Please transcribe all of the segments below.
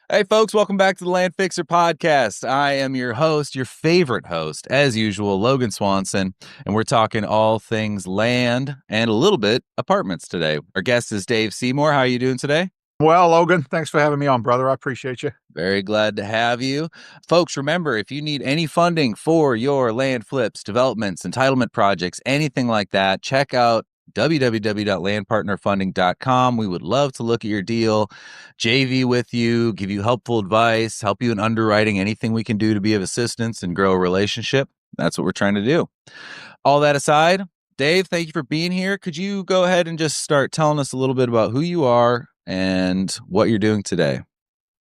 Hey, folks, welcome back to the Land Fixer podcast. I am your host, your favorite host, as usual, Logan Swanson, and we're talking all things land and a little bit apartments today. Our guest is Dave Seymour. How are you doing today? Well, Logan, thanks for having me on, brother. I appreciate you. Very glad to have you. Folks, remember, if you need any funding for your land flips, developments, entitlement projects, anything like that, check out www.landpartnerfunding.com. We would love to look at your deal, JV with you, give you helpful advice, help you in underwriting, anything we can do to be of assistance and grow a relationship. That's what we're trying to do. All that aside, Dave, thank you for being here. Could you go ahead and just start telling us a little bit about who you are and what you're doing today?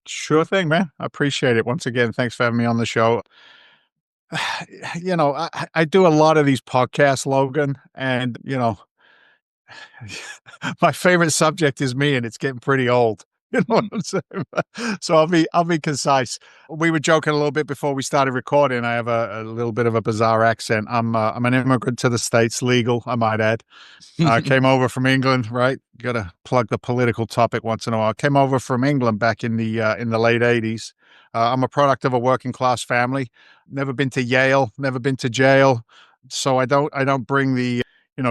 Sure thing, man. I appreciate it. Once again, thanks for having me on the show. I do a lot of these podcasts, Logan, and, my favorite subject is me, and it's getting pretty old. You know what I'm saying? So I'll be concise. We were joking a little bit before we started recording. I have a little bit of a bizarre accent. I'm an immigrant to the States, legal, I might add. Came over from England, right? Got to plug the political topic once in a while. Came over from England back in the late '80s. I'm a product of a working class family. Never been to Yale, never been to jail, so I don't bring the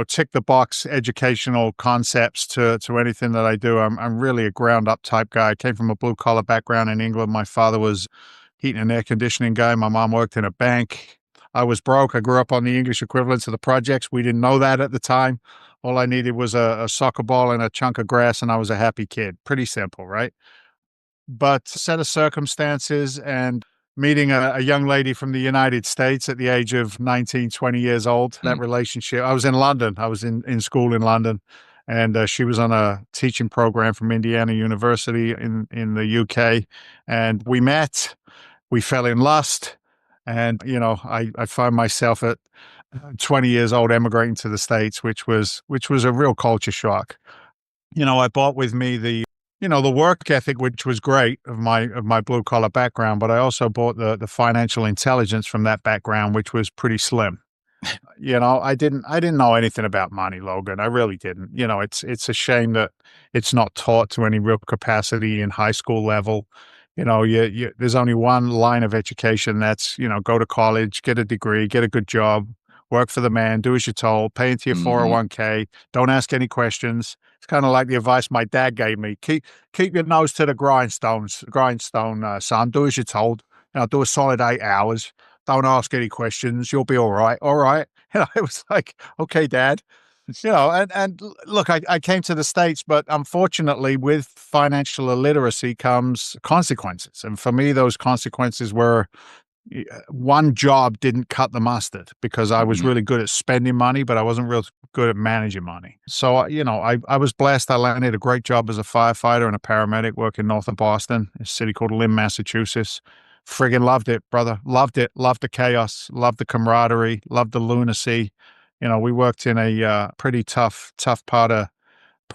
tick the box educational concepts to anything that I do. I'm really a ground up type guy. I came from a blue collar background in England. My father was heating and air conditioning guy. My mom worked in a bank. I was broke. I grew up on the English equivalents of the projects. We didn't know that at the time. All I needed was a soccer ball and a chunk of grass, and I was a happy kid. Pretty simple, right? But set of circumstances and meeting a young lady from the United States at the age of 19, 20 years old, that relationship. I was in London. I was in school in London, and she was on a teaching program from Indiana University in the UK. And we met, we fell in lust. And, I find myself at 20 years old emigrating to the States, which was a real culture shock. I brought with me the work ethic, which was great of my blue collar background, but I also brought the financial intelligence from that background, which was pretty slim. I didn't know anything about money, Logan. I really didn't. It's a shame that it's not taught to any real capacity in high school level. There's only one line of education that's, go to college, get a degree, get a good job, work for the man, do as you're told, pay into your Mm-hmm. 401k, don't ask any questions. It's kind of like the advice my dad gave me. Keep your nose to the grindstone, son. Do as you're told. Do a solid 8 hours. Don't ask any questions. You'll be all right. All right. It was like, okay, Dad. And look, I came to the States, but unfortunately, with financial illiteracy comes consequences. And for me, those consequences were one job didn't cut the mustard because I was Mm-hmm. really good at spending money, but I wasn't real good at managing money. So, I was blessed. I landed a great job as a firefighter and a paramedic working north of Boston, a city called Lynn, Massachusetts. Friggin' loved it, brother. Loved it. Loved the chaos. Loved the camaraderie. Loved the lunacy. We worked in a pretty tough part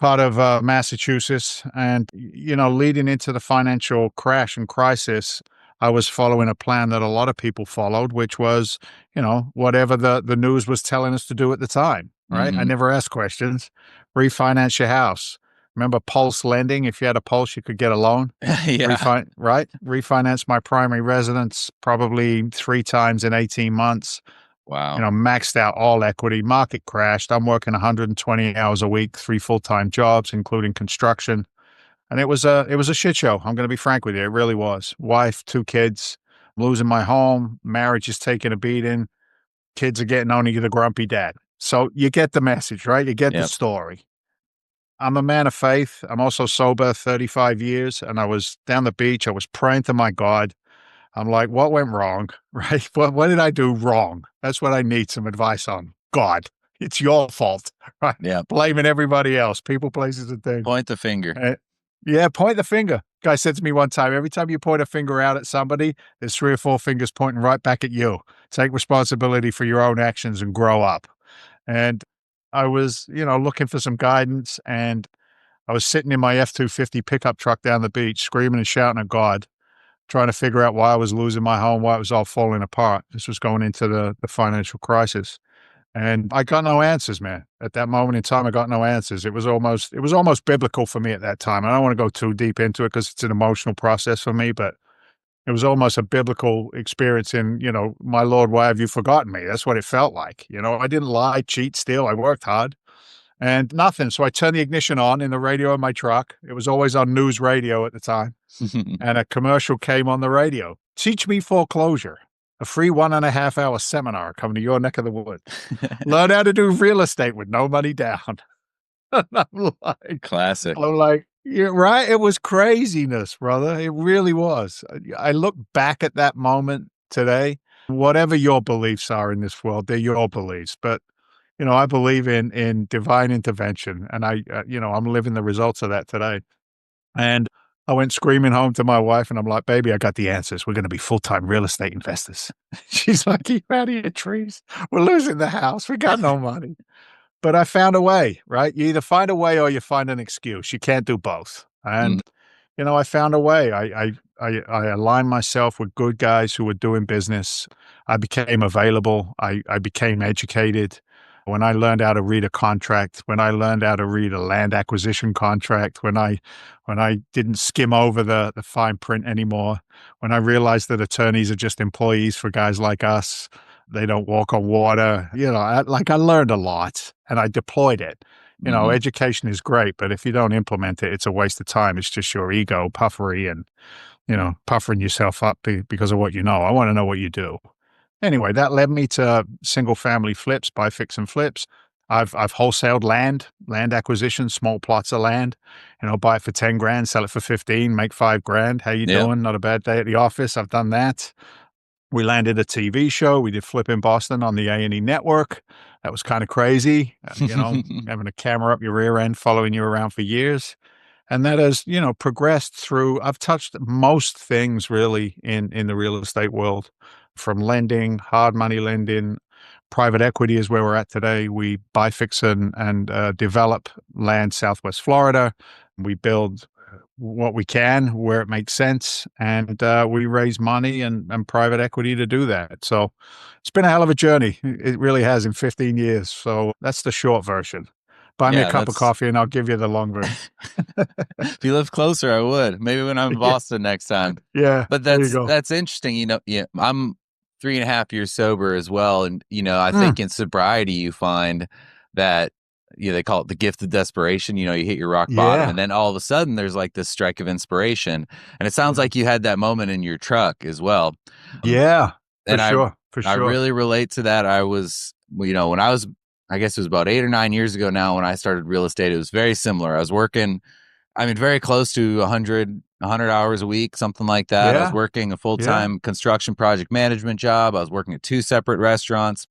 of Massachusetts, and leading into the financial crash and crisis, I was following a plan that a lot of people followed, which was, whatever the news was telling us to do at the time. Right? I Mm-hmm. never asked questions. Refinance your house. Remember pulse lending? If you had a pulse, you could get a loan. Yeah. Right? Refinance my primary residence probably 3 times in 18 months. Wow. Maxed out all equity. Market crashed. I'm working 120 hours a week, 3 full-time jobs, including construction. And it was a shit show. I'm going to be frank with you. It really was. Wife, 2 kids, losing my home. Marriage is taking a beating. Kids are getting only the grumpy dad. So you get the message, right? You get the Yep. story. I'm a man of faith. I'm also sober 35 years. And I was down the beach. I was praying to my God. I'm like, what went wrong? Right? What did I do wrong? That's what I need some advice on. God, it's your fault, right? Yep. Blaming everybody else, people, places, and things. Point the finger. Yeah, point the finger. Guy said to me one time, every time you point a finger out at somebody, there's 3 or 4 fingers pointing right back at you. Take responsibility for your own actions and grow up. And I was, looking for some guidance, and I was sitting in my F-250 pickup truck down the beach, screaming and shouting at God, trying to figure out why I was losing my home, why it was all falling apart. This was going into the financial crisis. And I got no answers, man. At that moment in time, I got no answers. It was almost biblical for me at that time. I don't want to go too deep into it because it's an emotional process for me, but it was almost a biblical experience in, my Lord, why have you forgotten me? That's what it felt like. I didn't lie, cheat, steal. I worked hard and nothing. So I turned the ignition on in the radio in my truck. It was always on news radio at the time. And a commercial came on the radio. Teach me foreclosure, a free 1.5 hour seminar coming to your neck of the woods. Learn how to do real estate with no money down. And Classic. I'm like, yeah, right. It was craziness, brother. It really was. I look back at that moment today. Whatever your beliefs are in this world, they're your beliefs. But I believe in divine intervention, and I'm living the results of that today. And I went screaming home to my wife, and I'm like, "Baby, I got the answers. We're going to be full-time real estate investors." She's like, "You out of your trees? We're losing the house. We got no money." But I found a way, right? You either find a way or you find an excuse. You can't do both. Mhm. And I found a way. I aligned myself with good guys who were doing business. I became available. I became educated. When I learned how to read a contract, when I learned how to read a land acquisition contract, when I didn't skim over the fine print anymore, when I realized that attorneys are just employees for guys like us, they don't walk on water. I learned a lot and I deployed it. Mhm. Education is great, but if you don't implement it, it's a waste of time. It's just your ego puffery and, puffering yourself up because of what you know. I want to know what you do. Anyway, that led me to single family flips, buy, fix, and flips. I've wholesaled land acquisition, small plots of land. Buy it for 10 grand, sell it for 15, make 5 grand. How you Yeah. doing? Not a bad day at the office. I've done that. We landed a TV show. We did Flip in Boston on the A&E network. That was kind of crazy. Having a camera up your rear end following you around for years. And that has, progressed through. I've touched most things really in the real estate world, from lending, hard money lending, private equity is where we're at today. We buy, fix, and develop land Southwest Florida. We build what we can where it makes sense, and we raise money and private equity to do that. So it's been a hell of a journey. It really has in 15 years. So that's the short version. Buy me a Yeah, cup of that's coffee and I'll give you the long version. if you live closer, I would. Maybe when I'm in Yeah, Boston next time. yeah, But there you that's go. that's interesting. Yeah, I'm 3.5 years sober as well. And I Mm, think in sobriety you find that they call it the gift of desperation. You hit your rock bottom, and yeah, then all of a sudden there's like this strike of inspiration. And it sounds yeah, like you had that moment in your truck as well. Um, yeah, for and I sure, for I sure. really relate to that. I was, when I was, I guess it was about 8 or 9 years ago now when I started real estate. It was very similar. I was working, very close to 100 hours a week, something like that. I was Yeah, working a yeah, full-time construction project management job. I was working at two separate restaurants,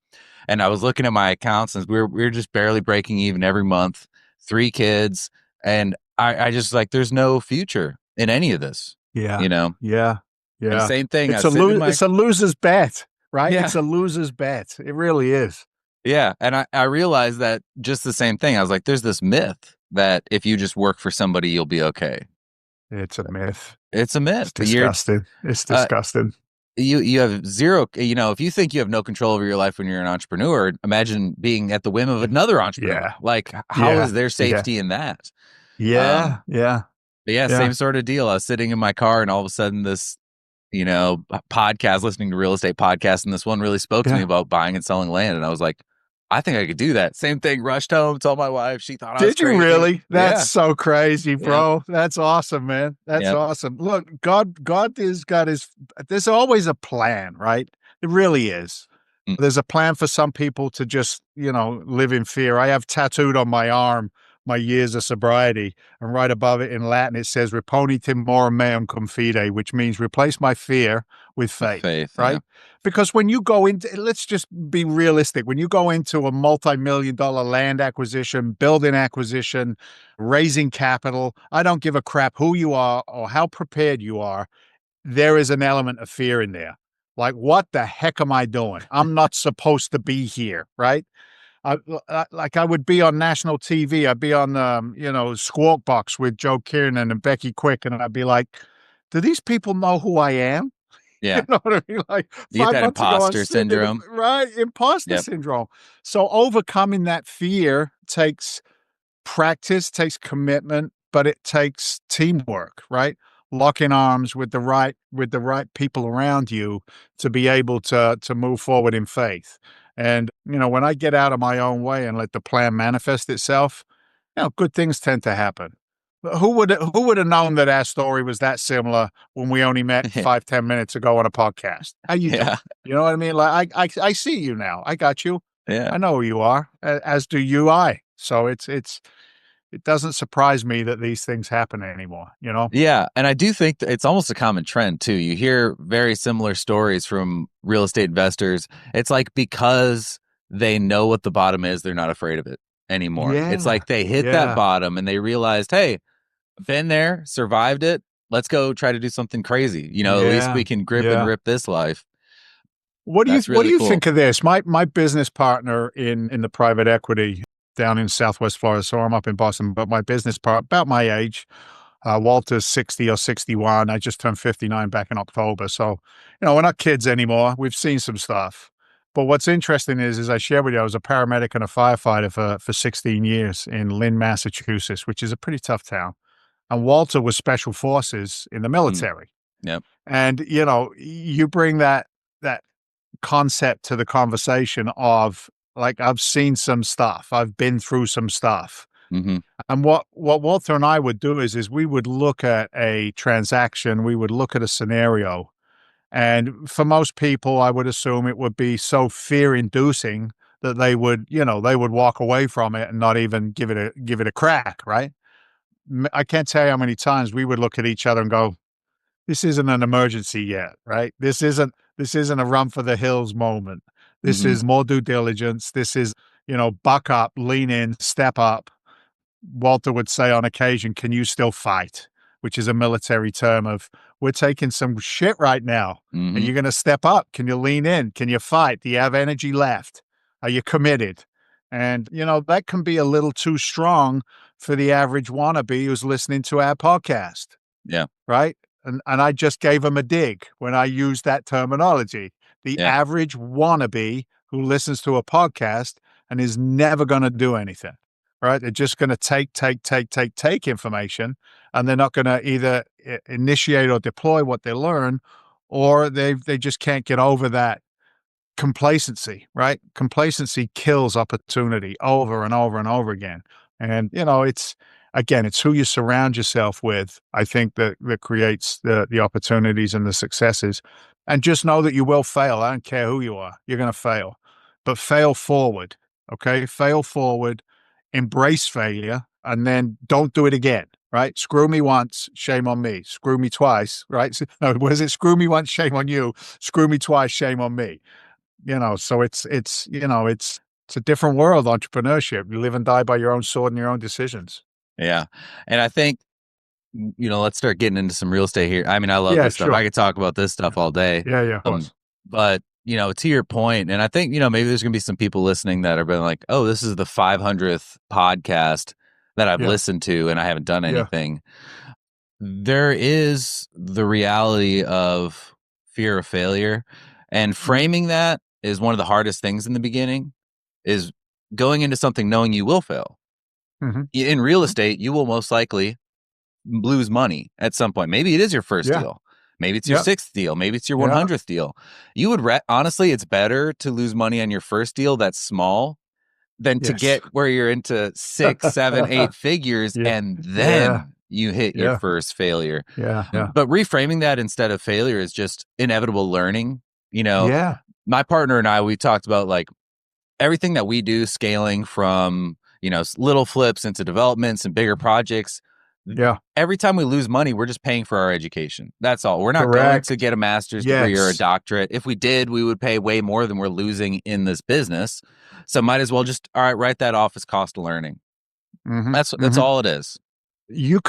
and I was looking at my accounts, and we were just barely breaking even every month. Three kids, and I just like, there's no future in any of this, yeah, you know. yeah, And yeah. same thing. I It's was a sitting in lose. my It's a loser's bet, right? yeah. It's a loser's bet. It really is. Yeah, and I realized that just the same thing. I was like, there's this myth that if you just work for somebody, you'll be okay. It's a myth. It's a It's myth. disgusting. It's Uh, disgusting. you have zero. If you think you have no control over your life when you're an entrepreneur, imagine being at the whim of another entrepreneur. Yeah, Like, how yeah, is there yeah, safety in that? Um, yeah, yeah, but yeah, yeah, same sort of deal. I was sitting in my car, and all of a sudden, this podcast, listening to real estate podcasts, and this one really spoke to me yeah. about buying and selling land, and I was like, I think I could do that. Same thing. Rushed home, told my wife. She thought I was Did you crazy. really? That's Yeah. so crazy, Yeah. bro. That's awesome, man. That's Yep. awesome. Look, God has got his, there's always a plan, right? It really is. Mm. There's a plan for some people to just, live in fear. I have tattooed on my arm my years of sobriety, and right above it in Latin, it says, Reponi timor meum cum fide, which means replace my fear with With faith, faith. Yeah. right? Because when you go into, let's just be realistic, when you go into a multi-million dollar land acquisition, building acquisition, raising capital, I don't give a crap who you are or how prepared you are, there is an element of fear in there. Like, what the heck am I doing? I'm not supposed to be here, right? Like I would be on national TV. I'd be on, Squawk Box with Joe Kiernan and Becky Quick, and I'd be like, "Do these people know who I am?" You Yeah. know what I mean? Like You get 5 that months ago, I'm imposter sitting in the syndrome. right, imposter Yep. syndrome. So overcoming that fear takes practice, takes commitment, but it takes teamwork, right? Locking arms with the right people around you to be able to move forward in faith. And when I get out of my own way and let the plan manifest itself, good things tend to happen. Who would have known that our story was that similar when we only met Yeah. 5-10 minutes ago on a podcast? How you Yeah. doing? You know what I mean? Like I see you now. I got you. Yeah. I know who you are, as do you. So it doesn't surprise me that these things happen anymore. Yeah, and I do think that it's almost a common trend too. You hear very similar stories from real estate investors. It's like because they know what the bottom is, they're not afraid of it anymore. It's Yeah, like they hit that yeah, bottom and they realized, hey, been there, survived it. Let's go try to do something crazy. At least yeah, we can grip and yeah. rip this life. What do you That's what do really you cool. think of this? My business partner in the private equity down in Southwest Florida, so I'm up in Boston, but my business part about my age, Walter's 60 or 61. I just turned 59 back in October. So, we're not kids anymore. We've seen some stuff. But what's interesting is, as I shared with you, I was a paramedic and a firefighter for 16 years in Lynn, Massachusetts, which is a pretty tough town. And Walter was special forces in the Mm, military. yep. And, you bring that concept to the conversation of like, I've seen some stuff. I've been through some stuff. Hmm. And what Walter and I would do is we would look at a transaction, we would look at a scenario, and for most people, I would assume it would be so fear-inducing that they would walk away from it and not even give it a crack, right? I can't tell you how many times we would look at each other and go, "This isn't an emergency yet, right? This isn't a run for the hills moment. This Hmm. is more due diligence. This is, buck up, lean in, step up." Walter would say on occasion, "Can you still fight?" Which is a military term of, "We're taking some shit right now. Are Hmm. you going to step up? Can you lean in? Can you fight? Do you have energy left? Are you committed?" And, that can be a little too strong for the average wannabe who's listening to our podcast, Yeah. right? And I just gave him a dig when I used that terminology. The Yeah. average wannabe who listens to a podcast and is never going to do anything, right? They're just going to take information, and they're not going to either initiate or deploy what they learn, or they just can't get over that complacency, right? Complacency kills opportunity over and over and over again. And, it's who you surround yourself with, I think that creates the opportunities and the successes. And just know that you will fail. I don't care who you are, you're going to fail, but fail forward. Okay. Fail forward, embrace failure, and then don't do it again. Right? Screw me once, shame on me. Screw me twice, right? No, was it screw me once, shame on you? Screw me twice, shame on me. So it's a different world, entrepreneurship. You live and die by your own sword and your own decisions. Yeah. And I think, let's start getting into some real estate here. I mean, I love Yeah, this stuff. I sure. could talk about this Yeah. stuff all day. Yeah, of course. But, to your point, and I think, maybe there's going to be some people listening that are been like, oh, this is the 500th podcast that I've Yeah, listened to and I haven't done yeah. anything. There is the reality of fear of failure. And Mhm, framing that is one of the hardest things in the beginning is going into something knowing you will fail. mhm, In real mhm. estate, you will most likely lose money at some point. Maybe it is your first Yeah, deal. Maybe it's your yeah, sixth deal. Maybe it's your yeah. 100th deal. You would honestly, it's better to lose money on your first deal that's small than to Yes. get where you're into six, seven, eight figures Yeah, and yeah, then you hit your yeah, first failure. yeah. But reframing that instead of failure is just inevitable learning. You know, Yeah, my partner and I, we talked about like everything that we do scaling from, little flips into developments and bigger projects. yeah. Every time we lose money, we're just paying for our education. That's all. We're not going to Correct. get a master's degree or a Yes. doctorate. If we did, we would pay way more than we're losing in this business. So might as well just, all right, write that off as cost of learning. Mhm, That's mhm. all it is. You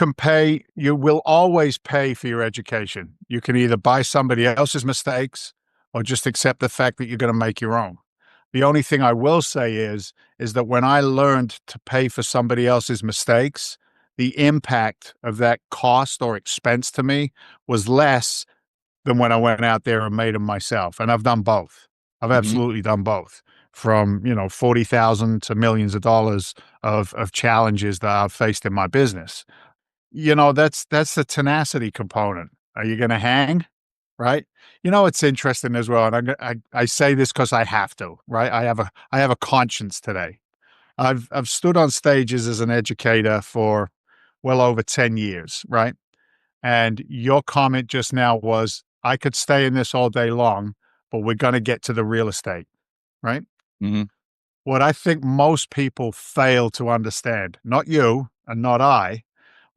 will always pay for your education. You can either buy somebody else's mistakes or just accept the fact that you're going to make your own. The only thing I will say is that when I learned to pay for somebody else's mistakes, the impact of that cost or expense to me was less than when I went out there and made them myself. And I've done both. I've Hmm. absolutely done both. From 40,000 to millions of dollars of challenges that I've faced in my business. That's the tenacity component. Are you going to hang? Right? It's interesting as well, and I say this because I have to, right? I have a conscience today. I've stood on stages as an educator for well over 10 years, right? And your comment just now was, I could stay in this all day long, but we're going to get to the real estate, right? Hmm. What I think most people fail to understand, not you and not I,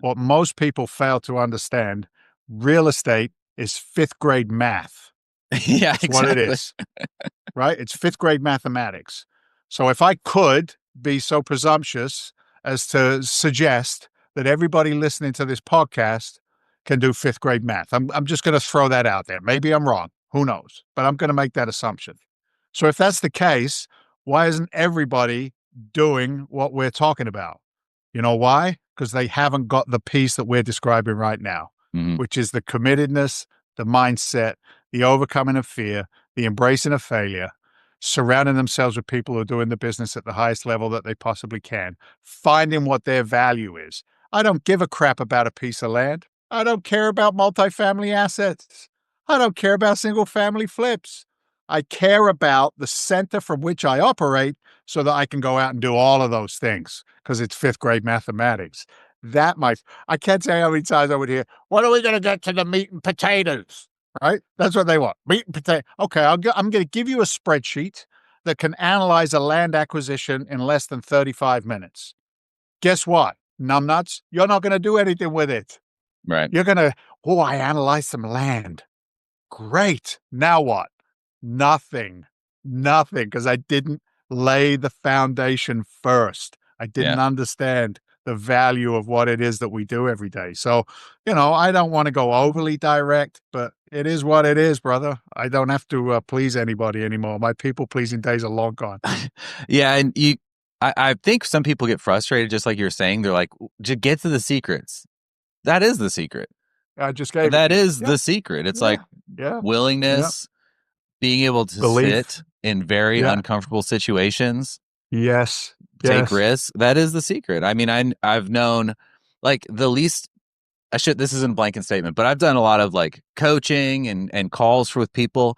what most people fail to understand, real estate is fifth grade math. Yeah, It's what it exactly. is, right? It's fifth grade mathematics. So if I could be so presumptuous as to suggest that everybody listening to this podcast can do fifth grade math, I'm just going to throw that out there. Maybe I'm wrong. Who knows? But I'm going to make that assumption. So if that's the case, why isn't everybody doing what we're talking about? You know why? Because they haven't got the piece that we're describing right now, Hmm. which is the committedness, the mindset, the overcoming of fear, the embracing of failure, surrounding themselves with people who are doing the business at the highest level that they possibly can, finding what their value is. I don't give a crap about a piece of land. I don't care about multifamily assets. I don't care about single family flips. I care about the center from which I operate so that I can go out and do all of those things because it's fifth grade mathematics. I can't tell you how many times I would hear, when are we going to get to the meat and potatoes? Right? That's what they want. Meat and potato. Okay, I'm going to give you a spreadsheet that can analyze a land acquisition in less than 35 minutes. Guess what? Numbnuts, you're not going to do anything with it. Right. You're going to, I analyzed some land. Great. Now what? Nothing. Nothing, because I didn't lay the foundation first. I Yeah. didn't understand the value of what it is that we do every day. So, I don't want to go overly direct, but it is what it is, brother. I don't have to please anybody anymore. My people pleasing days are long gone. Yeah, and I think some people get frustrated, just like you're saying. They're like, just get to the secrets. That is the secret. I just gave it That to you. is Yeah, the secret. It's like yeah, yeah, yeah. willingness, being able to Belief. sit in very Yeah. uncomfortable situations, Yes. take Yes. risks. That is the secret. I mean, I've known like the least this isn't a blanket statement, but I've done a lot of like coaching and calls with people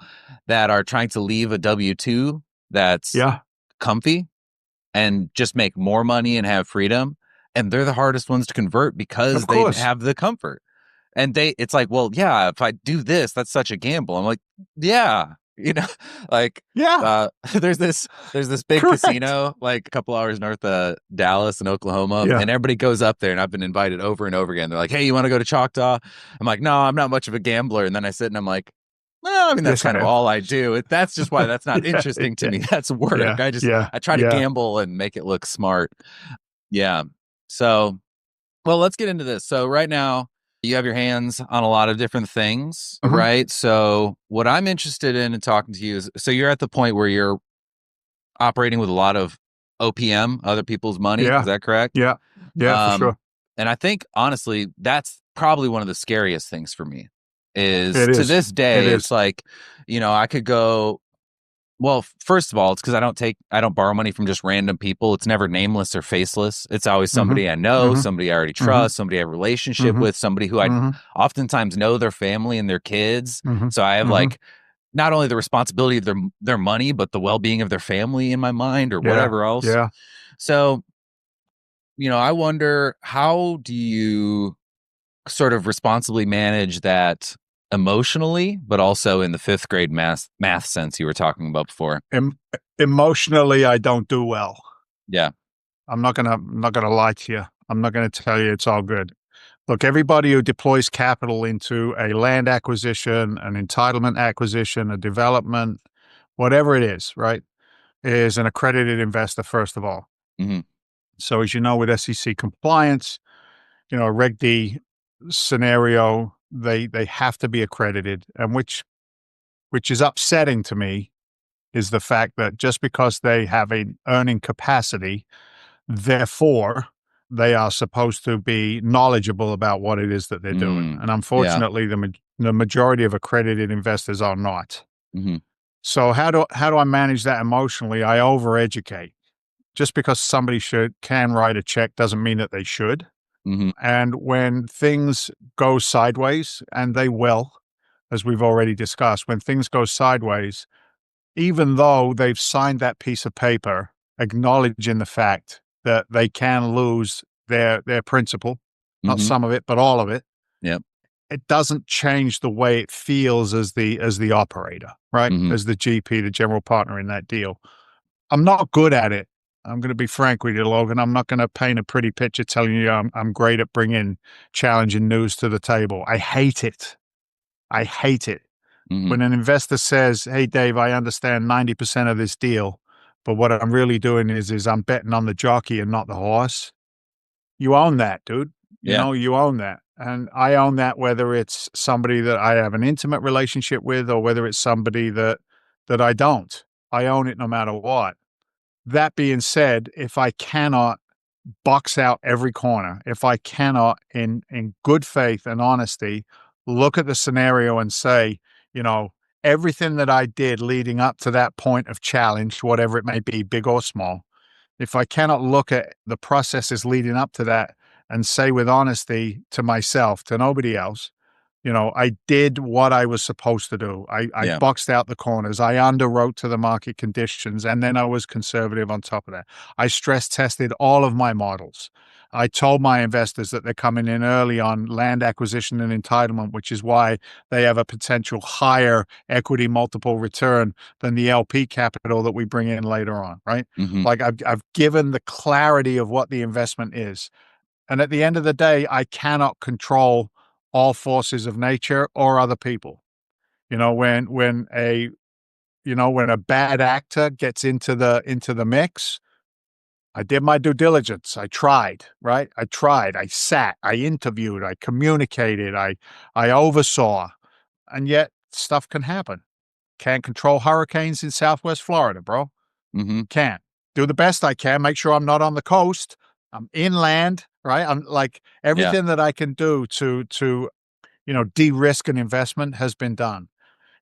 that are trying to leave a W-2 that's Yeah. comfy and just make more money and have freedom. And they're the hardest ones to convert because Of they course. have the comfort. And it's like, well, yeah, if I do this, that's such a gamble. I'm like, yeah, like Yeah. there's this big Correct. casino like a couple hours north of Dallas and Oklahoma, Yeah. and everybody goes up there, and I've been invited over and over again. They're like, hey, you want to go to Choctaw? I'm like, no, I'm not much of a gambler. And then I sit and I'm like, well, I mean, that's Yes, I kind of am. all I do. That's just why that's not Yeah. interesting to Yeah. me. That's work. Yeah. Yeah. I try to Yeah. gamble and make it look smart. Yeah. So well, let's get into this. So right now, you have your hands on a lot of different things, Mhm. right? So what I'm interested in and talking to you is, so you're at the point where you're operating with a lot of OPM, other people's money. Is Yeah. that correct? Yeah. Yeah, for Um, sure. and I think honestly, that's probably one of the scariest things for me is It to is. this It day, it's is. like, I could go well, first of all, it's because I don't borrow money from just random people. It's never nameless or faceless. It's always Mhm. somebody I know, Mhm. somebody I already Mhm. trust, somebody I have a relationship Mhm. with, somebody who I Mhm. oftentimes know their family and their kids. Mhm. So I have Mhm. like not only the responsibility of their money, but the well being of their family in my mind or Yeah. whatever else. Yeah. So, I wonder, how do you sort of responsibly manage that emotionally, but also in the fifth grade math sense you were talking about before? Em Emotionally, I don't do well. Yeah. I'm not gonna lie to you. I'm not gonna tell you it's all good. Look, everybody who deploys capital into a land acquisition, an entitlement acquisition, a development, whatever it is, right, is an accredited investor, first of all. Hmm. So as you know, with SEC compliance, a Reg D scenario, they have to be accredited, and which is upsetting to me is the fact that just because they have an earning capacity, therefore they are supposed to be knowledgeable about what it is that they're doing. And Yeah. unfortunately, The majority of accredited investors are not. Mm-hmm. So how do I manage that emotionally? I overeducate. Just because somebody can write a check doesn't mean that they should. Mm-hmm. And when things go sideways, and they will, as we've already discussed, when things go sideways, even though they've signed that piece of paper acknowledging the fact that they can lose their principal, not Mm-hmm. some of it, but all of it, Yep. it doesn't change the way it feels as the operator, right? Mm-hmm. As the GP, the general partner in that deal. I'm not good at it. I'm going to be frank with you, Logan. I'm not going to paint a pretty picture telling you I'm great at bringing challenging news to the table. I hate it. I hate it. Mm-hmm. When an investor says, "Hey, Dave, I understand 90% of this deal, but what I'm really doing is I'm betting on the jockey and not the horse." You own that, dude. Yeah. You own that. And I own that whether it's somebody that I have an intimate relationship with or whether it's somebody that I don't. I own it no matter what. That being said, if I cannot box out every corner, if I cannot in good faith and honesty look at the scenario and say, you know, everything that I did leading up to that point of challenge, whatever it may be, big or small, if I cannot look at the processes leading up to that and say with honesty to myself, to nobody else, I did what I was supposed to do. I Yeah. boxed out the corners. I underwrote to the market conditions, and then I was conservative on top of that. I stress tested all of my models. I told my investors that they're coming in early on land acquisition and entitlement, which is why they have a potential higher equity multiple return than the LP capital that we bring in later on, right? Mm-hmm. Like I've given the clarity of what the investment is. And at the end of the day, I cannot control all forces of nature or other people. When a bad actor gets into the mix, I did my due diligence. I tried, right? I tried. I sat, I interviewed, I communicated, I oversaw, and yet stuff can happen. Can't control hurricanes in Southwest Florida, bro. Mm-hmm. Can't. Do the best I can, make sure I'm not on the coast. I'm inland, right? I'm like Yeah. everything that I can do to de-risk an investment has been done.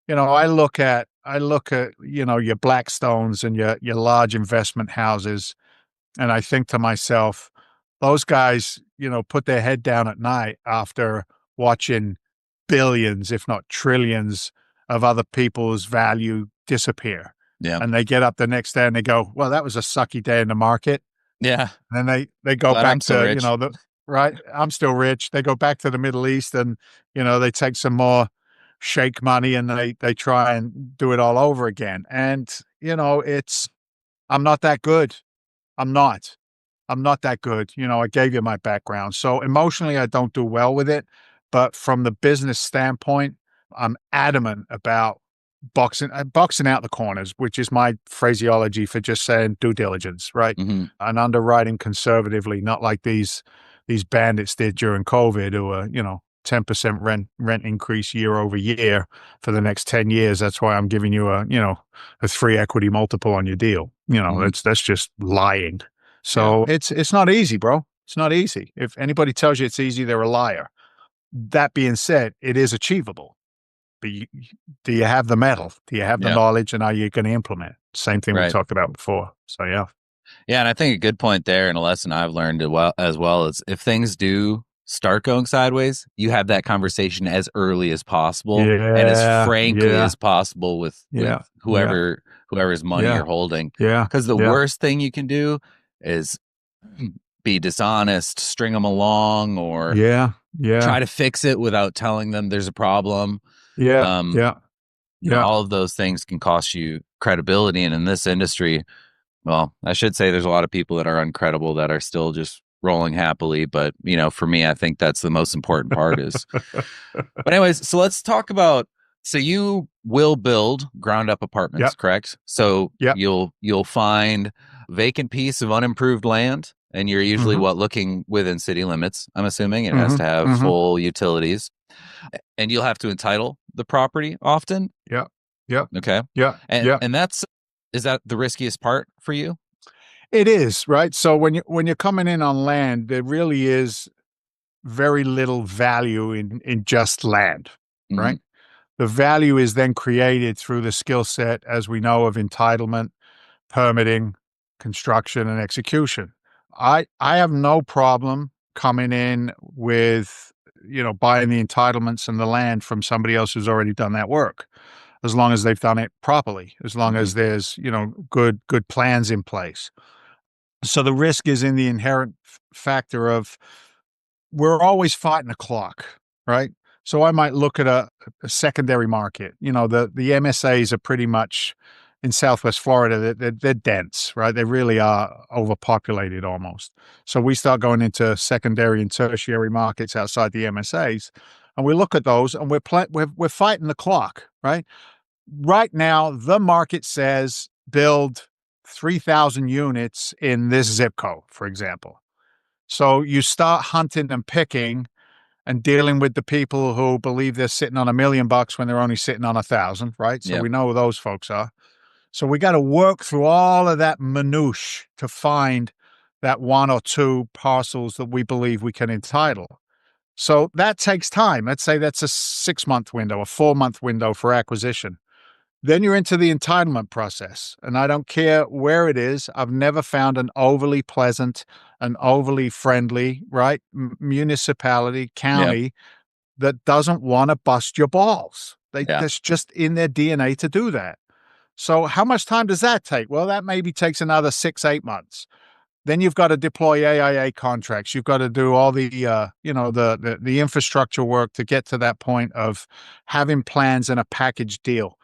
I look at your Blackstones and your large investment houses, and I think to myself, those guys, put their head down at night after watching billions, if not trillions, of other people's value disappear. Yeah. And they get up the next day and they go, well, that was a sucky day in the market. Yeah. And then they go Glad I'm back still to, rich. right, I'm still rich. They go back to the Middle East and, they take some more shake money and they try and do it all over again. And, I'm not that good. I'm not. I'm not that good. I gave you my background. So emotionally, I don't do well with it. But from the business standpoint, I'm adamant about boxing out the corners, which is my phraseology for just saying due diligence, right? Mm-hmm. And underwriting conservatively, not like these bandits did during COVID, who are 10% rent increase year over year for the next 10 years. That's why I'm giving you a 3 equity multiple on your deal. Mm-hmm. That's just lying. Yeah. So it's not easy, bro. It's not easy. If anybody tells you it's easy, they're a liar. That being said, it is achievable. But do you have the metal? Do you have the Yeah. knowledge? And are you going to implement? Same thing we Right. talked about before. So yeah. Yeah, and I think a good point there, and a lesson I've learned as well is if things do start going sideways, you have that conversation as early as possible and as Yeah. frankly Yeah. as possible with Yeah. Yeah. whoever's money Yeah. you're holding. Yeah. Because the Yeah. worst thing you can do is be dishonest, string them along, or Yeah. try Yeah. to fix it without telling them there's a problem. Yeah. Um, Yeah. Yeah. all of those things can cost you credibility, and in this industry, well, I should say there's a lot of people that are uncredible that are still just rolling happily. But, for me, I think that's the most important part is. But anyways, so let's talk about, so you will build ground up apartments, Yep. correct? So Yep. you'll find vacant piece of unimproved land, and you're usually Mm-hmm. looking within city limits. I'm assuming it has Mm-hmm. to have Mm-hmm. full utilities, and you'll have to entitle the property often. Yeah. Yeah. Okay. Yeah. And Yeah. is that the riskiest part for you? It is, right? So when you're coming in on land, there really is very little value in just land. Hmm. right? The value is then created through the skill set, as we know, of entitlement, permitting, construction, and execution. I have no problem coming in with, buying the entitlements and the land from somebody else who's already done that work, as long as they've done it properly, as long Hmm. as there's, good plans in place. So the risk is in the inherent factor of we're always fighting the clock, right? So I might look at a secondary market. The MSAs are pretty much in Southwest Florida. They're dense, right? They really are overpopulated almost. So we start going into secondary and tertiary markets outside the MSAs, and we look at those, and we're fighting the clock, right? Right now, the market says build 3,000 units in this zip code, for example. So you start hunting and picking and dealing with the people who believe they're sitting on $1 million when they're only sitting on 1,000, right? So Yep. we know who those folks are. So we got to work through all of that minutiae to find that one or two parcels that we believe we can entitle. So that takes time. Let's say that's a 6-month window, a 4-month window for acquisition. Then you're into the entitlement process. And I don't care where it is. I've never found an overly pleasant, an overly friendly, right? Municipality, Yep. county that doesn't want to bust your balls. Yeah. That's just in their DNA to do that. So how much time does that take? Well, that maybe takes another 6-8 months. Then you've got to deploy AIA contracts. You've got to do all the infrastructure work to get to that point of having plans and a package deal.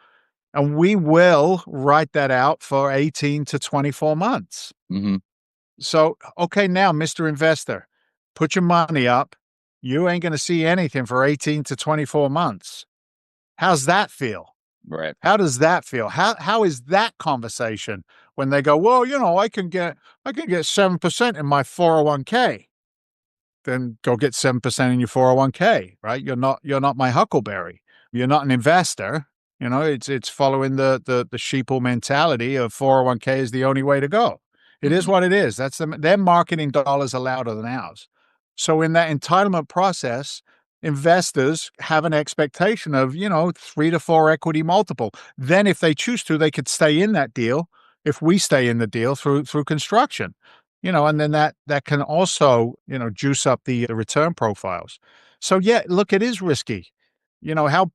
And we will write that out for 18 to 24 months. Hmm. So, okay, now, Mr. Investor, put your money up. You ain't going to see anything for 18 to 24 months. How's that feel? Right. How does that feel? How is that conversation when they go, well, I can get 7% in my 401k. Then go get 7% in your 401k, right? You're not my huckleberry. You're not an investor. It's following the sheeple mentality of 401k is the only way to go. It is Hmm. what it is. Their marketing dollars are louder than ours. So in that entitlement process, investors have an expectation of, 3 to 4 equity multiple. Then if they choose to, they could stay in that deal if we stay in the deal through construction. And then that can also, juice up the return profiles. So yeah, look, it is risky. How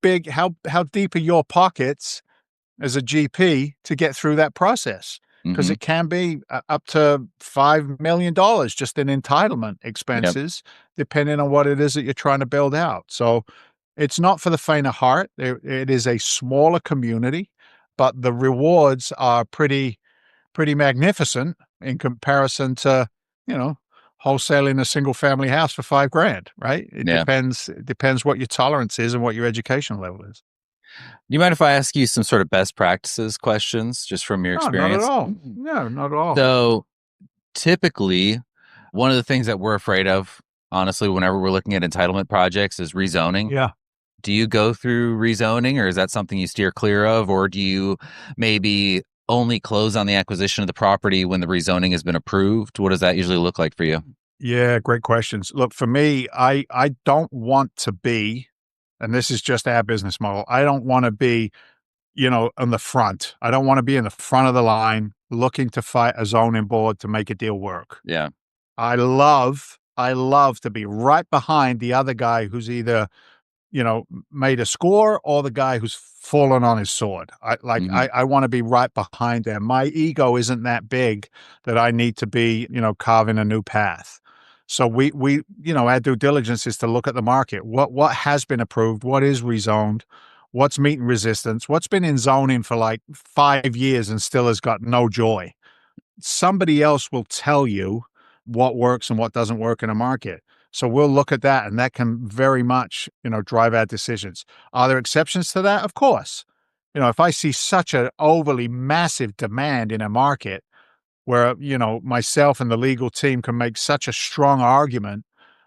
deep are your pockets as a GP to get through that process? Because Hmm. it can be up to $5 million just in entitlement Yep. expenses, depending on what it is that you're trying to build out. So it's not for the faint of heart. It is a smaller community, but the rewards are pretty magnificent in comparison to, you know, wholesaling a single family house for 5 grand, right? It Yeah. depends what your tolerance is and what your education level is. Do you mind if I ask you some sort of best practices questions just from your No, not at experience? all. No, not at all. So typically, one of the things that we're afraid of, honestly, whenever we're looking at entitlement projects is rezoning. Yeah. Do you go through rezoning, or is that something you steer clear of? Or do you maybe only close on the acquisition of the property when the rezoning has been approved? What does that usually look like for you? Yeah, great questions. Look, for me, I don't want to be, and this is just our business model. I don't want to be, on the front. I don't want to be in the front of the line looking to fight a zoning board to make a deal work. Yeah. I love to be right behind the other guy who's either, made a score or the guy who's fallen on his sword. I like Hmm. I want to be right behind them. My ego isn't that big that I need to be, carving a new path. So our due diligence is to look at the market. What has been approved, what is rezoned, what's meeting resistance, what's been in zoning for like 5 years and still has got no joy. Somebody else will tell you what works and what doesn't work in a market. So we'll look at that, and that can very much, drive our decisions. Are there exceptions to that? Of course. If I see such an overly massive demand in a market where, myself and the legal team can make such a strong argument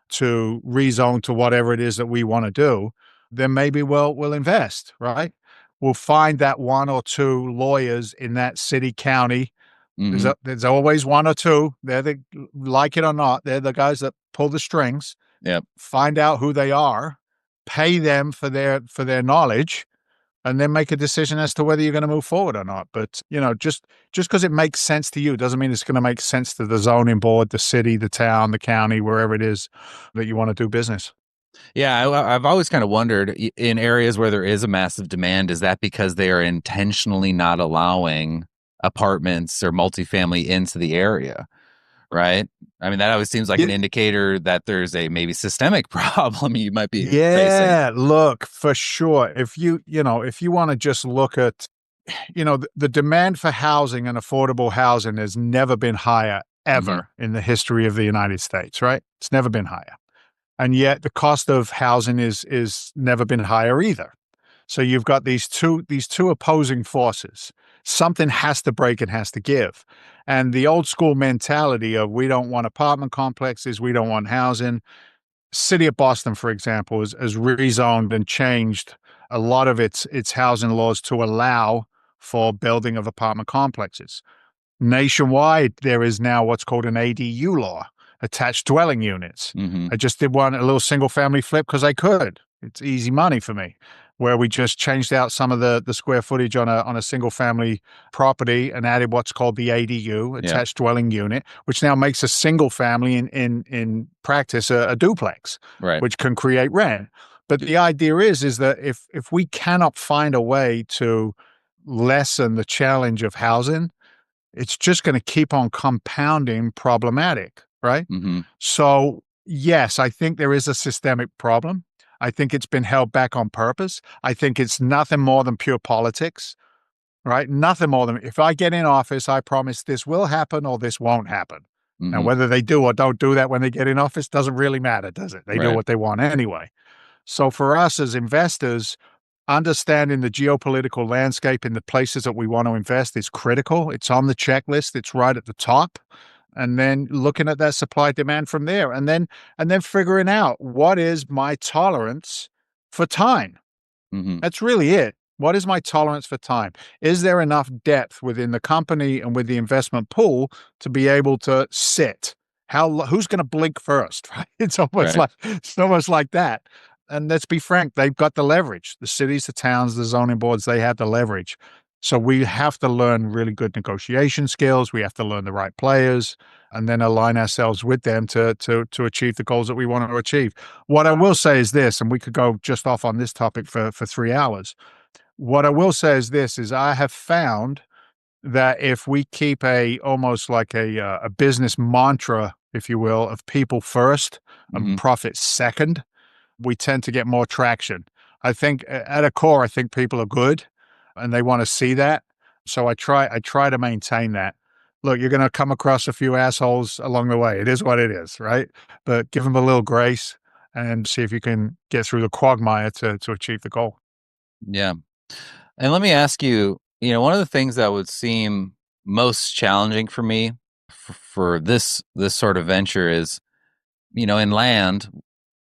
to rezone to whatever it is that we want to do, then maybe we'll invest, right? We'll find that one or two lawyers in that city, county. There's Hmm. a there's always one or two. Like it or not, they're the guys that pull the strings. Yep. Find out who they are pay them for their knowledge, and then make a decision as to whether you're going to move forward or not. But just because it makes sense to you doesn't mean it's going to make sense to the zoning board, the city, the town, the county, wherever it is that you want to do business. Yeah, I've always kind of wondered in areas where there is a massive demand, is that because they are intentionally not allowing apartments or multifamily into the area, right? I mean, that always seems like an Yeah, indicator that there's a maybe systemic problem you might be facing. yeah. Look, for sure. If you want to just look at, the demand for housing and affordable housing has never been higher Hmm. ever in the history of the United States, right? It's never been higher. And yet the cost of housing is never been higher either. So you've got these two opposing forces. Something has to break and has to give. And the old school mentality of we don't want apartment complexes, we don't want housing. City of Boston, for example, has rezoned and changed a lot of its housing laws to allow for building of apartment complexes. Nationwide, there is now what's called an ADU law, attached dwelling units. Hmm. I just did one, a little single family flip because I could. It's easy money for me, where we just changed out some of the square footage on a single family property and added what's called the ADU, Yeah. attached dwelling unit, which now makes a single family in practice a duplex, Right. which can create rent. But the idea is that if we cannot find a way to lessen the challenge of housing, it's just going to keep on compounding problematic, right? Hmm. So, yes, I think there is a systemic problem. I think it's been held back on purpose. I think it's nothing more than pure politics, right? Nothing more than if I get in office, I promise this will happen or this won't happen. Now, Hmm. whether they do or don't do that when they get in office doesn't really matter, does it? They do Right. what they want anyway. So, for us as investors, understanding the geopolitical landscape in the places that we want to invest is critical. It's on the checklist. It's right at the top. And then looking at that supply demand from there and then figuring out what is my tolerance for time. Hmm. That's really it. What is my tolerance for time? Is there enough depth within the company and with the investment pool to be able to sit? Who's going to blink first? Right? Right. It's almost like that. And let's be frank, they've got the leverage. The cities, the towns, the zoning boards, they have the leverage. So we have to learn really good negotiation skills. We have to learn the right players and then align ourselves with them to achieve the goals that we want to achieve. What I will say is this, and we could go just off on this topic for 3 hours. What I will say is this: is I have found that if we keep a almost like a business mantra, if you will, of people first and Hmm. profit second, we tend to get more traction. I think at a core, I think people are good and they want to see that. So I try to maintain that. Look, you're going to come across a few assholes along the way. It is what it is, right? But give them a little grace and see if you can get through the quagmire to achieve the goal. Yeah. And let me ask you, one of the things that would seem most challenging for me for this sort of venture is, in land,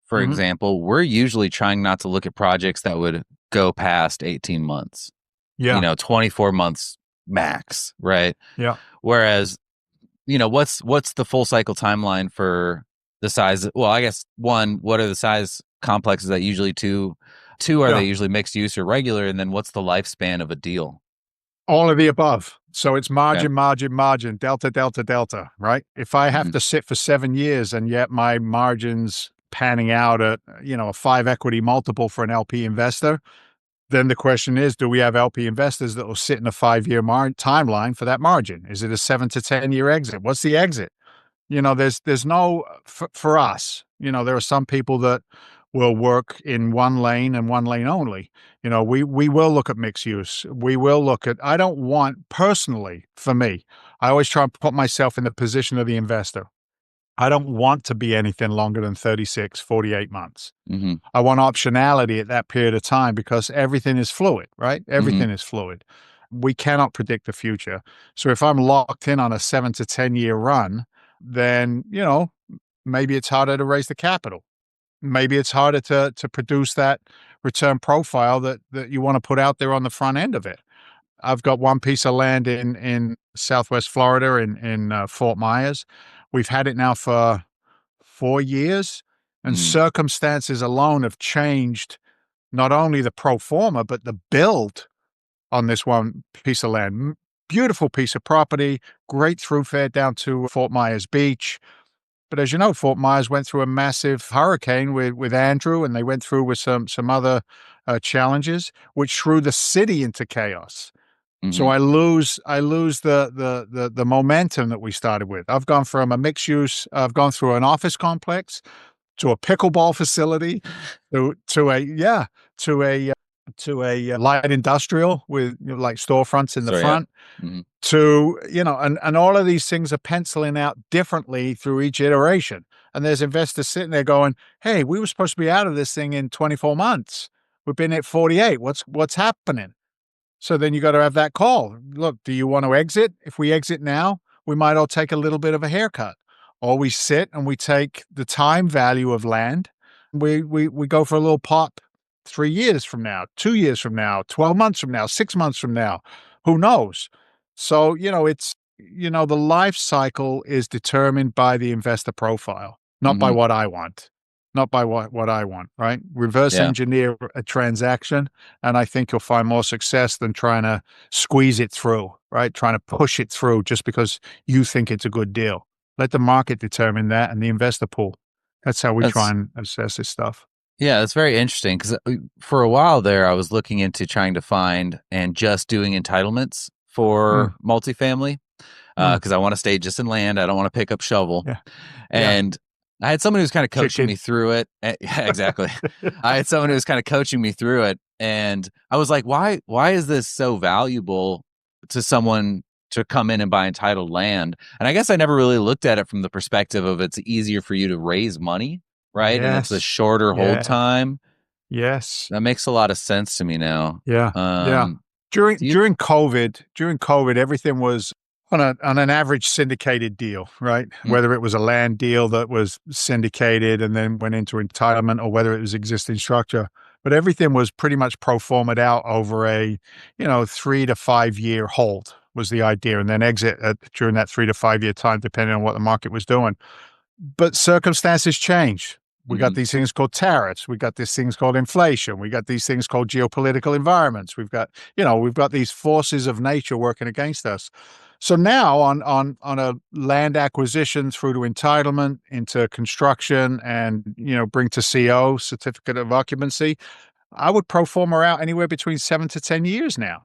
for Hmm. example, we're usually trying not to look at projects that would go past 18 months, Yeah, 24 months max, right? yeah, Whereas, what's the full cycle timeline for the size? Well, I guess one, what are the size complexes that usually two, are they yeah. usually mixed use or regular? And then what's the lifespan of a deal? All of the above. So it's Okay. margin, margin, margin, delta, delta, delta, right? If I have Hmm. to sit for 7 years and yet my margin's panning out at, a 5 equity multiple for an LP investor, then the question is, do we have LP investors that will sit in a 5 year timeline for that margin? Is it a 7 to 10 year exit? What's the exit? There's no for us. There are some people that will work in one lane and one lane only. We will look at mixed use. We will look at. I don't want personally for me. I always try and put myself in the position of the investor. I don't want to be anything longer than 36, 48 months. Hmm. I want optionality at that period of time because everything is fluid, right? Hmm. Everything is fluid. We cannot predict the future. So if I'm locked in on a 7 to 10 year run, then, maybe it's harder to raise the capital. Maybe it's harder to produce that return profile that you want to put out there on the front end of it. I've got one piece of land in Southwest Florida in Fort Myers. We've had it now for 4 years. And Mm, circumstances alone have changed not only the pro forma, but the build on this one piece of land. Beautiful piece of property, great throughfare down to Fort Myers Beach. But as you know, Fort Myers went through a massive hurricane with Andrew, and they went through with some other challenges, which threw the city into chaos. So mhm. I lose the momentum that we started with. I've gone from a mixed use. I've gone through an office complex to a pickleball facility, to a yeah to a light industrial with like storefronts in the So, yeah. front, Mhm. to and all of these things are penciling out differently through each iteration. And there's investors sitting there going, hey, we were supposed to be out of this thing in 24 months. We've been at 48. What's happening? So then you got to have that call. Look, do you want to exit? If we exit now, we might all take a little bit of a haircut. Or we sit and we take the time value of land. We go for a little pop 3 years from now, 2 years from now, 12 months from now, 6 months from now. Who knows? So, the life cycle is determined by the investor profile, not by Mhm. what I want, not by what I want, right? Reverse Yeah. engineer a transaction, and I think you'll find more success than trying to squeeze it through, right? Trying to push it through just because you think it's a good deal. Let the market determine that and the investor pool. That's how we try That's and assess this stuff. Yeah, that's very interesting because for a while there, I was looking into trying to find and just doing entitlements Mm, for multifamily mm, because I want to stay just in land. I don't want to pick up shovel. yeah, yeah. And I had someone who was kind of coaching Chicken. me through it. Yeah, exactly. I had someone who was kind of coaching me through it, and I was like, "Why is this so valuable to someone to come in and buy entitled land?" And I guess I never really looked at it from the perspective of it's easier for you to raise money, right? And it's a Yes. shorter hold Yeah. time. Yes. That makes a lot of sense to me now. Yeah. Yeah. Um, During do you? during COVID, everything was on an average syndicated deal, right? Mm, Whether it was a land deal that was syndicated and then went into entitlement, or whether it was existing structure. But everything was pretty much pro forma'd out over a, 3 to 5 year hold was the idea, and then exit during that 3 to 5 year time, depending on what the market was doing. But circumstances change. We got mhm. these things called tariffs. We got these things called inflation. We got these things called geopolitical environments. We've got these forces of nature working against us. So now on a land acquisition through to entitlement into construction and bring to CO, certificate of occupancy, I would pro forma out anywhere between 7 to 10 years now.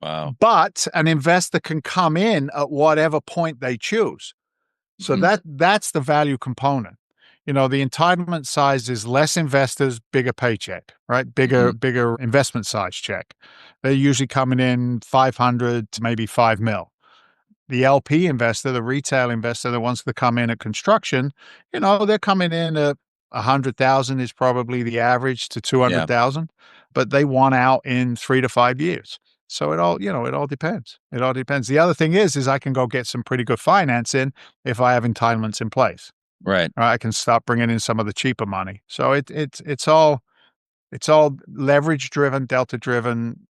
Wow. But an investor can come in at whatever point they choose. So Mhm, that's the value component. The entitlement size is less investors, bigger paycheck, right? Bigger, mhm. bigger investment size check. They're usually coming in 500 to maybe 5 mil. The LP investor, the retail investor, the ones that come in at construction, they're coming in at 100,000 is probably the average to Yeah. 200,000, but they want out in 3 to 5 years. So it all depends. It all depends. The other thing is I can go get some pretty good financing if I have entitlements in place. Right. I can stop bringing in some of the cheaper money. So it's all leverage driven, delta driven,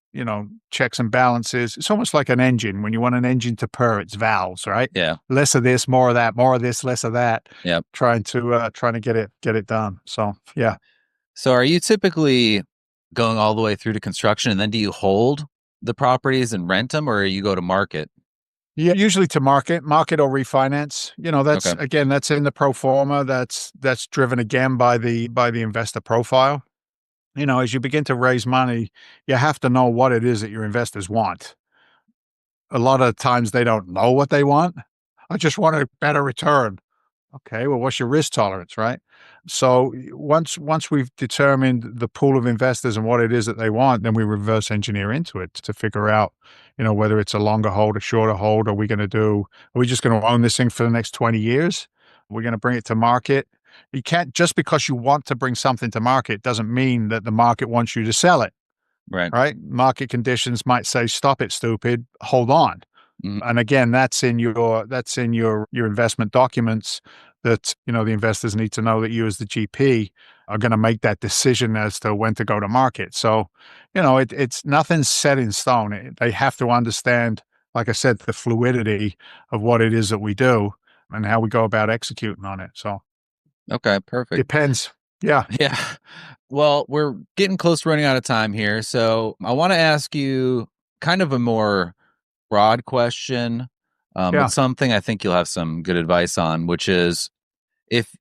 checks and balances. It's almost like an engine. When you want an engine to purr, it's valves, right? Yeah. Less of this, more of that, more of this, less of that, Yep. trying to get it done. So yeah. So are you typically going all the way through to construction and then do you hold the properties and rent them or you go to market? Yeah, usually to market or refinance. That's Okay. again, that's in the pro forma. That's driven again by the investor profile. As you begin to raise money, you have to know what it is that your investors want. A lot of times they don't know what they want. I just want a better return. Okay, well, what's your risk tolerance, right? So once we've determined the pool of investors and what it is that they want, then we reverse engineer into it to figure out, whether it's a longer hold, a shorter hold. Are we just going to own this thing for the next 20 years? We're going to bring it to market. You can't, just because you want to bring something to market doesn't mean that the market wants you to sell it, Right. right? Market conditions might say, stop it, stupid, hold on. Mhm. And again, that's in your investment documents that the investors need to know that you as the GP are going to make that decision as to when to go to market. So, it's nothing's set in stone. They have to understand, like I said, the fluidity of what it is that we do and how we go about executing on it. So Okay, perfect. depends. Yeah, Yeah. Well, we're getting close to running out of time here. So I want to ask you kind of a more broad question, but yeah, something I think you'll have some good advice on, which is if,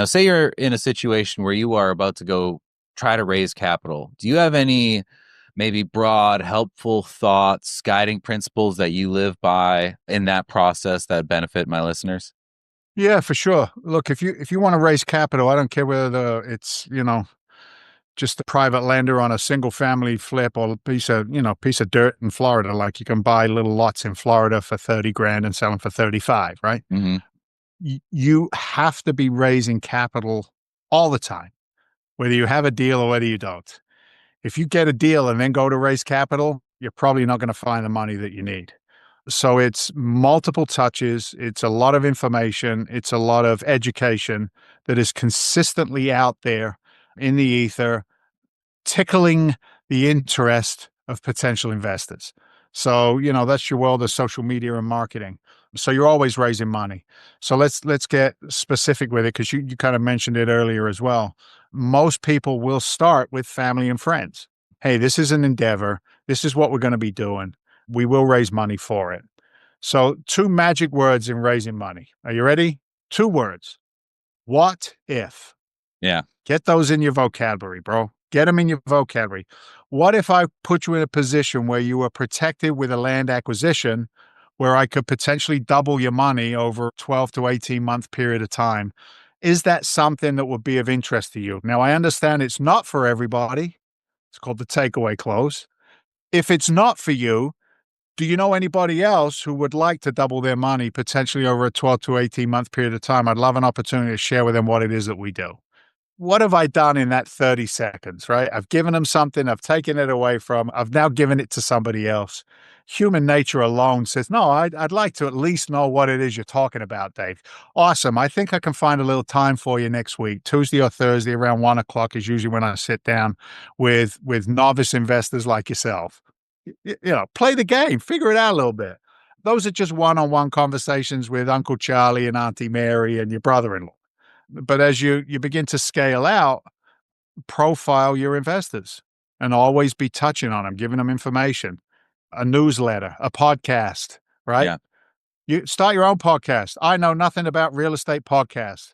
say you're in a situation where you are about to go try to raise capital, do you have any maybe broad, helpful thoughts, guiding principles that you live by in that process that benefit my listeners? yeah, for sure. Look, if you want to raise capital, I don't care whether it's just a private lender on a single family flip or a piece of dirt in Florida. Like you can buy little lots in Florida for 30 grand and sell them for 35, right? Hmm. You have to be raising capital all the time, whether you have a deal or whether you don't. If you get a deal and then go to raise capital, you're probably not going to find the money that you need. So it's multiple touches, it's a lot of information, it's a lot of education that is consistently out there in the ether, tickling the interest of potential investors. So, that's your world of social media and marketing. So you're always raising money. So let's get specific with it because you kind of mentioned it earlier as well. Most people will start with family and friends. Hey, this is an endeavor. This is what we're going to be doing. We will raise money for it. So, two magic words in raising money. Are you ready? Two words. What if? Yeah. Get those in your vocabulary, bro. Get them in your vocabulary. What if I put you in a position where you were protected with a land acquisition where I could potentially double your money over a 12 to 18-month period of time? Is that something that would be of interest to you? Now, I understand it's not for everybody. It's called the takeaway clause. If it's not for you, do you know anybody else who would like to double their money potentially over a 12 to 18-month period of time? I'd love an opportunity to share with them what it is that we do. What have I done in that 30 seconds, right? I've given them something, I've taken it away from, I've now given it to somebody else. Human nature alone says, no, I'd like to at least know what it is you're talking about, Dave. Awesome. I think I can find a little time for you next week. Tuesday or Thursday around 1 o'clock is usually when I sit down with novice investors like yourself. Play the game, figure it out a little bit. Those are just one-on-one conversations with Uncle Charlie and Auntie Mary and your brother-in-law. But as you begin to scale out, profile your investors and always be touching on them, giving them information, a newsletter, a podcast, right? Yeah. You start your own podcast. I know nothing about real estate podcast,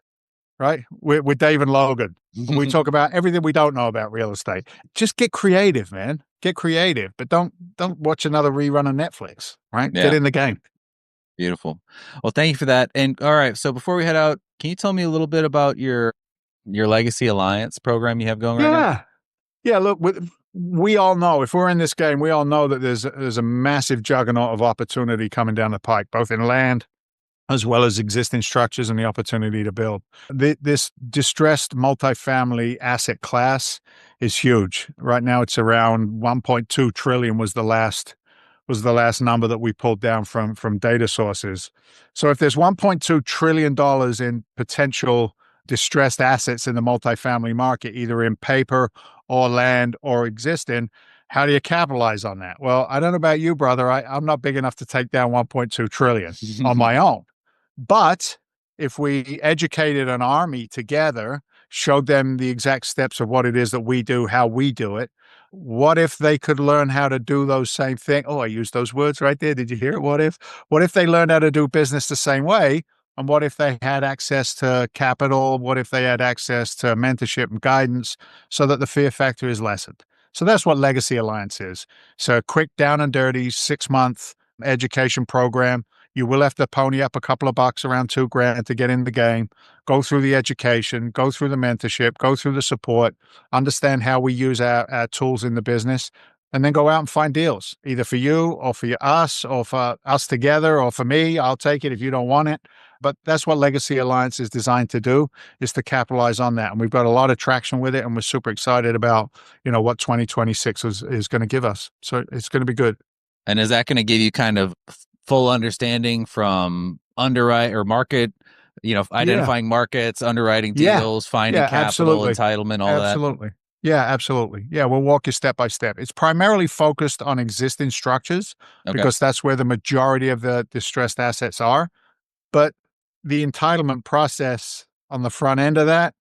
right? With Dave and Logan. We talk about everything we don't know about real estate. Just get creative, man. Get creative, but don't watch another rerun of Netflix, right? Get Yeah. in the game. Beautiful. Well, thank you for that. And all right, so before we head out, can you tell me a little bit about your Legacy Alliance program you have going right now? Yeah. Yeah, look, we all know if we're in this game, we all know that there's a massive juggernaut of opportunity coming down the pike, both in land as well as existing structures and the opportunity to build. This distressed multifamily asset class is huge. Right now, it's around 1.2 trillion was the last number that we pulled down from data sources. So if there's 1.2 trillion dollars in potential distressed assets in the multifamily market, either in paper or land or existing, how do you capitalize on that? Well, I don't know about you, brother. I'm not big enough to take down 1.2 trillion on my own. But if we educated an army together, showed them the exact steps of what it is that we do, how we do it, what if they could learn how to do those same things? Oh, I used those words right there. Did you hear it? What if? What if they learned how to do business the same way? And what if they had access to capital? What if they had access to mentorship and guidance so that the fear factor is lessened? So that's what Legacy Alliance is. So a quick down and dirty 6-month education program. You will have to pony up a couple of bucks, around 2 grand to get in the game, go through the education, go through the mentorship, go through the support, understand how we use our tools in the business, and then go out and find deals, either for you or for us or for us together or for me. I'll take it if you don't want it. But that's what Legacy Alliance is designed to do, is to capitalize on that. And we've got a lot of traction with it, and we're super excited about, what 2026 is going to give us. So it's going to be good. And is that going to give you kind of full understanding from underwrite or market, Yeah. identifying markets, underwriting Yeah. deals, finding Yeah, capital, absolutely. entitlement, all that? Absolutely. Yeah, absolutely. Yeah, we'll walk you step by step. It's primarily focused on existing structures Okay. because that's where the majority of the distressed assets are. But the entitlement process on the front end of that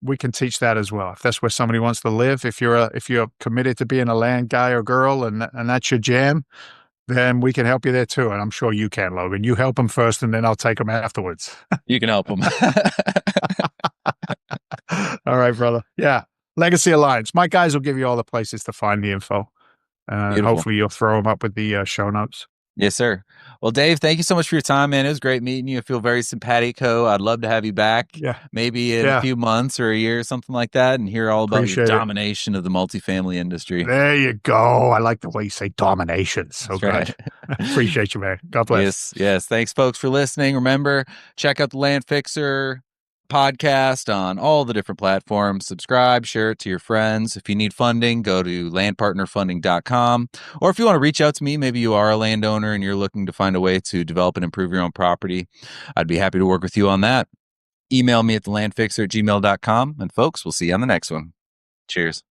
we can teach that as well. If that's where somebody wants to live, if you're committed to being a land guy or girl, and that's your jam, then we can help you there too. And I'm sure you can, Logan. You help them first, and then I'll take them afterwards. You can help them. All right, brother. Yeah. Legacy Alliance. My guys will give you all the places to find the info. Beautiful. Hopefully you'll throw them up with the show notes. Yes, sir. Well, Dave, thank you so much for your time, man. It was great meeting you. I feel very simpatico. I'd love to have you back Yeah. maybe in a Yeah. few months or a year or something like that and hear all about your Appreciate it. domination of the multifamily industry. There you go. I like the way you say domination. So That's good. Appreciate you, man. God bless. Yes, yes. Thanks, folks, for listening. Remember, check out the Land Fixer podcast on all the different platforms. Subscribe, share it to your friends. If you need funding, go to landpartnerfunding.com. Or if you want to reach out to me, maybe you are a landowner and you're looking to find a way to develop and improve your own property, I'd be happy to work with you on that. Email me at thelandfixer@gmail.com. And folks, we'll see you on the next one. Cheers.